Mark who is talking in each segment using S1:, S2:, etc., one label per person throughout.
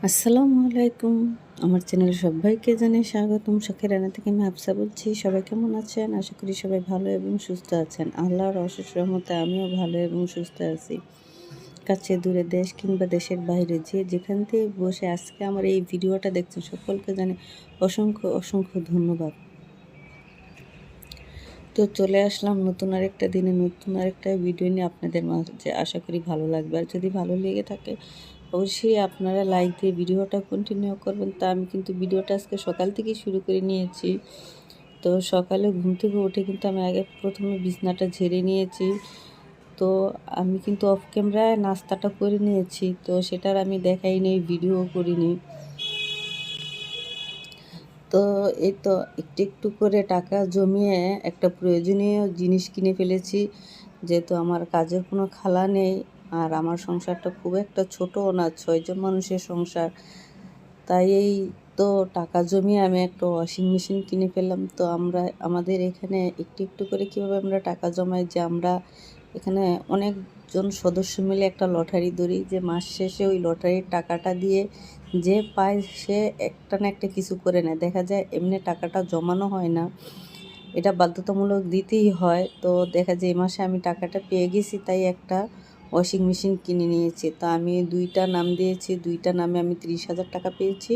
S1: আসসালামু আলাইকুম। আমার চ্যানেলে সবাইকে জানাই স্বাগতম। শখের রান্না থেকে আমি আফসা বলছি। সবাই কেমন আছেন? আশা করি সবাই ভালো এবং সুস্থ আছেন। আল্লাহর অশেষ রহমতে আমিও ভালো এবং সুস্থ আছি। কাছে দূরে দেশ কিংবা দেশের বাইরে যেখান থেকে বসে আজকে আমার এই ভিডিওটা দেখছেন সকলকে জানাই অসংখ্য ধন্যবাদ। তো চলে আসলাম নতুন আরেকটা দিনে নতুন আরেকটা ভিডিও নিয়ে আপনাদের মাঝে। আশা করি ভালো লাগবে। আর যদি ভালো লেগে থাকে অবশ্যই আপনারা লাইক দিয়ে ভিডিওটা কন্টিনিউ করবেন। তা আমি কিন্তু ভিডিওটা আজকে সকাল থেকেই শুরু করে নিয়েছি। তো সকালে ঘুম থেকে উঠে কিন্তু আমি আগে প্রথমে বিছনাটা ঝেড়ে নিয়েছি। তো আমি কিন্তু অফ ক্যামেরায় নাস্তাটা করে নিয়েছি, তো সেটার আমি দেখাইনি, ভিডিও করিনি। তো এই তো একটু একটু করে টাকা জমিয়ে একটা প্রয়োজনীয় জিনিস কিনে ফেলেছি, যেহেতু আমার কাজের কোনো খালা নেই আর আমার সংসারটা খুব একটা ছোটও না, 6জন মানুষের সংসার। তাই এই তো টাকা জমিয়ে আমি একটা ওয়াশিং মেশিন কিনে ফেললাম। তো আমাদের এখানে একটু একটু করে কীভাবে আমরা টাকা জমাই, যে আমরা এখানে অনেকজন সদস্য মিলে একটা লটারি ধরি, যে মাস শেষে ওই লটারির টাকাটা দিয়ে যে পায় সে একটা না একটা কিছু করে নেয়। দেখা যায় এমনি টাকাটা জমানো হয় না, এটা বাধ্যতামূলক দিতেই হয়। তো দেখা যায় এই মাসে আমি টাকাটা পেয়ে গেছি, তাই একটা ওয়াশিং মেশিন কিনে নিয়েছি। তো আমি 2টা নাম দিয়েছি, 2টা নামে আমি 30,000 টাকা পেয়েছি।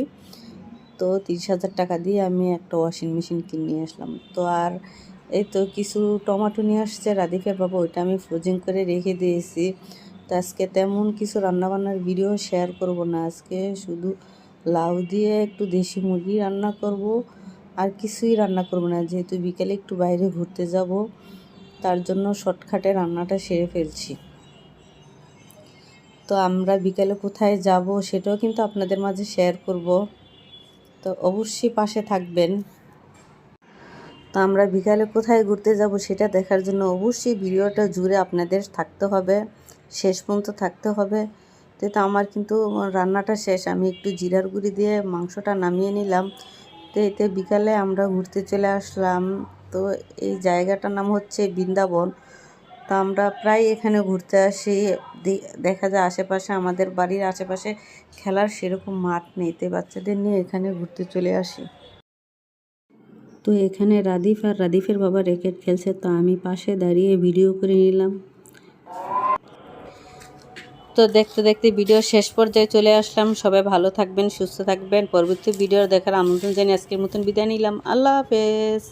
S1: তো 30,000 টাকা দিয়ে আমি একটা ওয়াশিং মেশিন কিনে নিয়ে আসলাম। তো আর এই তো কিছু টমেটো নিয়ে আসছে রাধিফের বাবা, ওইটা আমি ফ্রোজিং করে রেখে দিয়েছি। তো আজকে তেমন কিছু রান্নাবান্নার ভিডিও শেয়ার করব না, আজকে শুধু লাউ দিয়ে একটু দেশি মুরগি রান্না করব, আর কিছুই রান্না করব না, যেহেতু বিকেলে একটু বাইরে ঘুরতে যাব, তার জন্য শর্টকাটে রান্নাটা সেরে ফেলছি। তো আমরা বিকেলে কোথায় যাব সেটাও কিন্তু আপনাদের মাঝে শেয়ার করব, তো অবশ্যই পাশে থাকবেন। তো আমরা বিকালে কোথায় ঘুরতে যাব সেটা দেখার জন্য অবশ্যই ভিডিওটা জুড়ে আপনাদের থাকতে হবে, শেষ পর্যন্ত থাকতে হবে। তো আমার কিন্তু রান্নাটা শেষ, আমি একটু জিরার গুঁড়ি দিয়ে মাংসটা নামিয়ে নিলাম। তো এতে বিকালে আমরা ঘুরতে চলে আসলাম। তো এই জায়গাটার নাম হচ্ছে বৃন্দাবন। তো আমরা প্রায় এখানে ঘুরতে আসি। দেখা যায় আশেপাশে, আমাদের বাড়ির আশেপাশে খেলার সেরকম মাঠ নেই, তো বাচ্চাদের নিয়ে এখানে ঘুরতে চলে আসি। তো এখানে রাদিফ আর রাদিফের বাবা র্যাকেট খেলছে, তো আমি পাশে দাঁড়িয়ে ভিডিও করে নিলাম। তো দেখতে দেখতে ভিডিও শেষ পর্যায়ে চলে আসলাম। সবাই ভালো থাকবেন, সুস্থ থাকবেন। পরবর্তী ভিডিও দেখার আমন্ত্রণ জানিয়ে আজকের মতন বিদায় নিলাম। আল্লাহ হাফেজ।